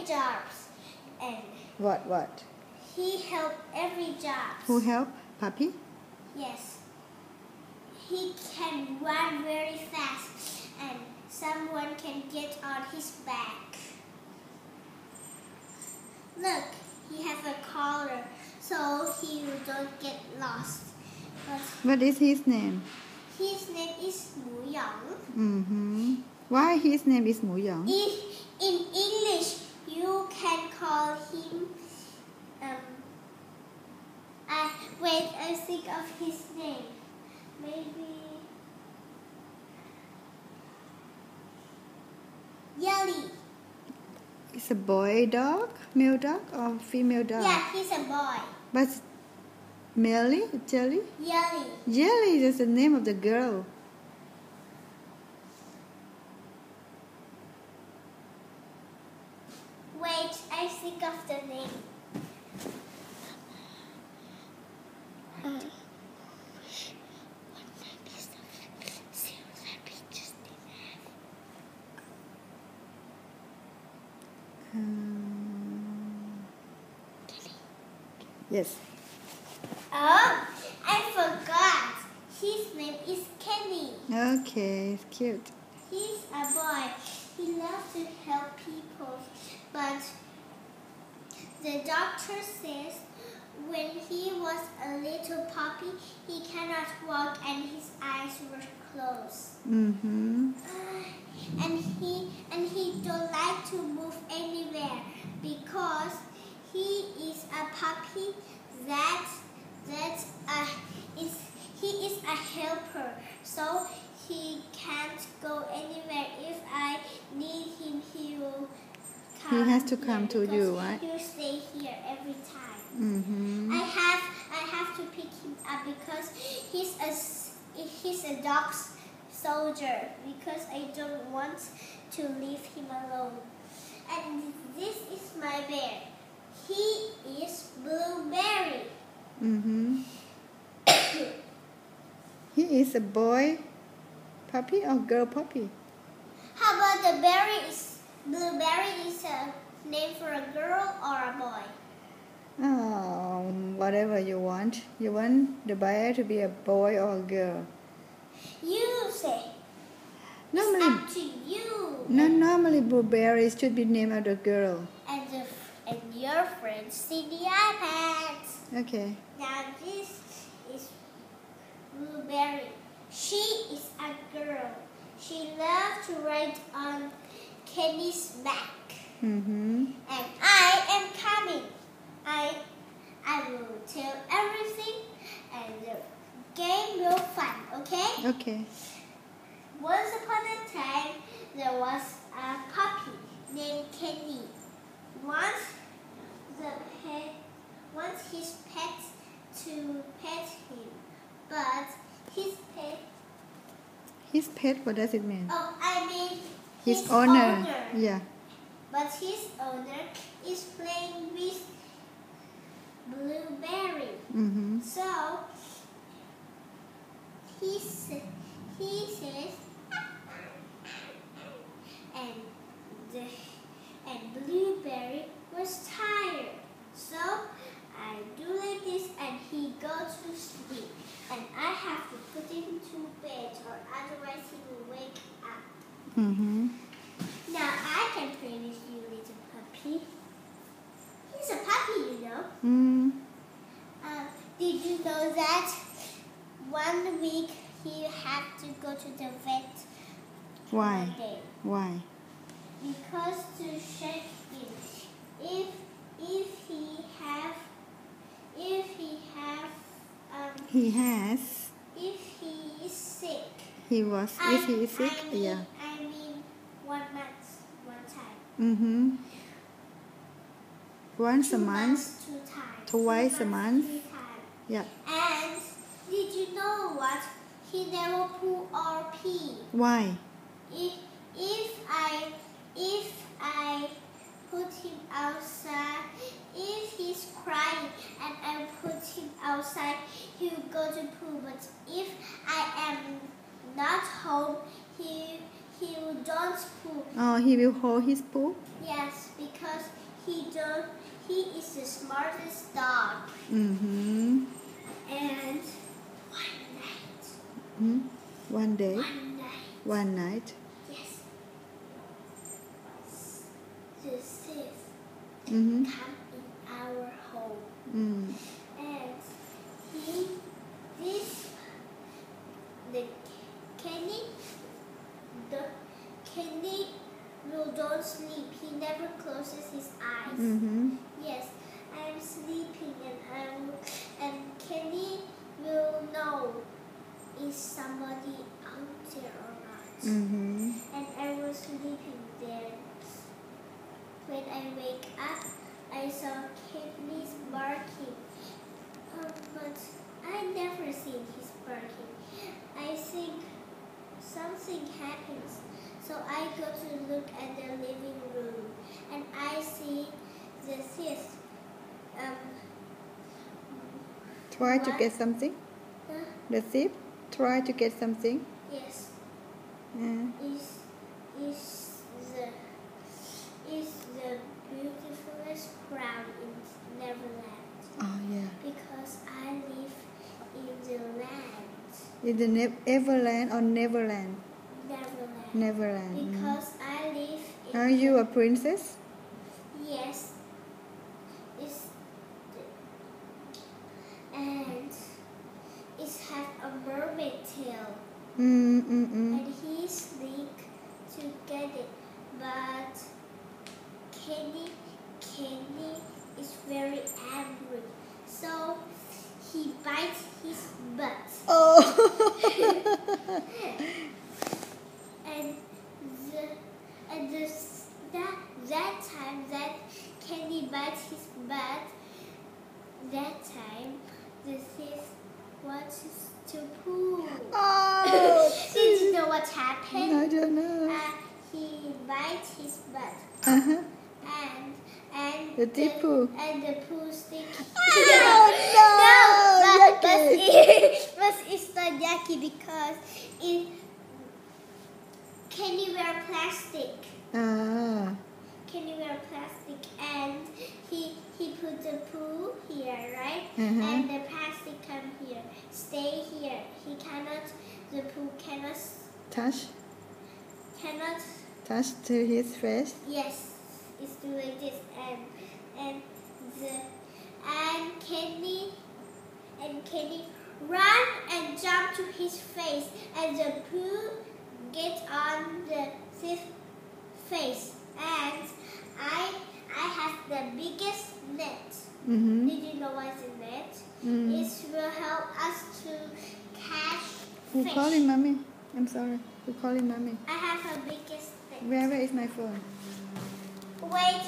jobs. And What? he helped every job. Who help? Puppy? Yes. He can run very fast and someone can get on his back. Look, he has a collar so he don't get lost. But What is his name? his name is Mu Yong. Why his name is Mu Yong? In English, you can call him. I think of his name. Maybe Yelly. It's a boy dog, male dog, or female dog? Yeah, he's a boy. But Jelly? Yelly. Jelly is the name of the girl. Wait, I think of the name. Yes. Oh, I forgot. His name is Kenny. Okay, it's cute. He's a boy. He loves to help people, but the doctor says when he was a little puppy, he cannot walk and his eyes were closed. And he don't like to move anywhere because he is a puppy he is a helper, so he can't go anywhere. If I need him, he will come. He has to come to you, right? He will stay here every time. I have to pick him up because he's a dog soldier because I don't want to leave him alone. And this is my bear. He is Blueberry. He is a boy puppy or girl puppy? How about the Blueberry is a name for a girl or a boy? Oh, whatever you want. You want the bear to be a boy or a girl? You say. Normally, it's up to you. no, normally Blueberry should be named after a girl. And your friends see the iPads. Okay. Now this is Blueberry. She is a girl. She loves to ride on Kenny's back. And I am coming. I will tell everything and the game will fun, okay? Okay. Once upon a time, there was a puppy named Kenny. Once his pet to pet him, but His pet, what does it mean? Oh, I mean His owner. Yeah. But his owner is playing with Blueberry. So he says, and Blueberry was tired. So I do like this and he goes to sleep. And I have to put him to bed or otherwise he will wake up. Now I can play with you, little puppy. He's a puppy, you know. Did you know that 1 week he had to go to the vet? Why? One day? Why? Because to check him if he is sick. Is he sick? Yeah. I mean 1 month, 1 time. Once a 2 month? months, 2 times. Twice 2 a months, month? 3 times. Yeah. And did you know what? He never poo or pee. Why? If I put him outside, if he's crying and I put him outside, he will go to poo. But if I am not home, he will don't poo. Oh, he will hold his poo? Yes, because He is the smartest dog. Mm-hmm. And one night. Mm-hmm. One day. One night. One night. Yes. The thief Mm-hmm. come in our home. Mm. And Kenny don't sleep. He never closes his eyes. Mm-hmm. Yes, I'm sleeping and Kenny will know is somebody out there or not. Mm-hmm. And I was sleeping there. When I wake up, I saw Kenny's barking. But I never seen his barking. I think something happens. So I go to look at the living room and I see the thief. Try to get something. The thief try to get something. Yes. Yeah. Is the beautifulest crown in Neverland. Oh yeah. Because I live in the land. In the Everland or Neverland? Neverland. Neverland. Because I live in. Are you a princess? Yes. And it has a mermaid tail. And he sneak to get it. But Kenny is very angry. So he bites his butt. Oh. That time that Kenny bites his butt, that time the thief wants to poo. Oh. Did you know what happened? I don't know. He bites his butt. Uh-huh. And The thief poo. And the poo sticks. Oh no! But it's not yucky because Kenny wear plastic. Ah. Kenny wear plastic and he put the poo here, right? Uh-huh. And the plastic come here. Stay here. The poo cannot touch to his face. Yes, it's doing like this and Kenny run and jump to his face and the poo get on the thief's face and I have the biggest net. Mm-hmm. Did you know what's a net? Mm. It will help us to catch Who fish. calling mommy? I'm sorry. Who calling mommy? I have a biggest net. Where is my phone? Wait.